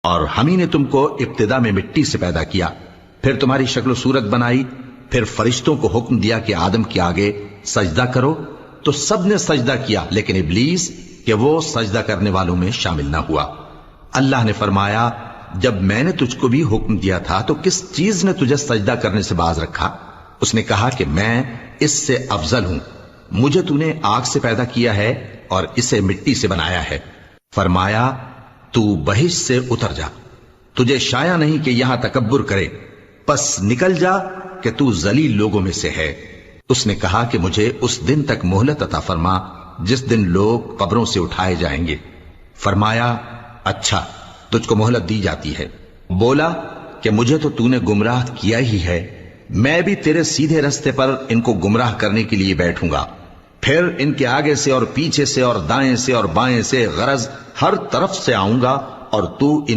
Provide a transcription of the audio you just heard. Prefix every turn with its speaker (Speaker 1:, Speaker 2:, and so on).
Speaker 1: اور ہم ہی نے تم کو ابتدا میں مٹی سے پیدا کیا، پھر تمہاری شکل و صورت بنائی، پھر فرشتوں کو حکم دیا کہ آدم کے آگے سجدہ کرو، تو سب نے سجدہ کیا لیکن ابلیس کہ وہ سجدہ کرنے والوں میں شامل نہ ہوا۔ اللہ نے فرمایا جب میں نے تجھ کو بھی حکم دیا تھا تو کس چیز نے تجھے سجدہ کرنے سے باز رکھا؟ اس نے کہا کہ میں اس سے افضل ہوں، مجھے تو نے آگ سے پیدا کیا ہے اور اسے مٹی سے بنایا ہے۔ فرمایا تو بہشت سے اتر جا، تجھے شایع نہیں کہ یہاں تکبر کرے، پس نکل جا کہ تو ذلیل لوگوں میں سے ہے۔ اس نے کہا کہ مجھے اس دن تک مہلت عطا فرما جس دن لوگ قبروں سے اٹھائے جائیں گے۔ فرمایا اچھا، تجھ کو مہلت دی جاتی ہے۔ بولا کہ مجھے تو نے گمراہ کیا ہی ہے، میں بھی تیرے سیدھے رستے پر ان کو گمراہ کرنے کے لیے بیٹھوں گا، پھر ان کے آگے سے اور پیچھے سے اور دائیں سے اور بائیں سے غرض ہر طرف سے آؤں گا اور تو ان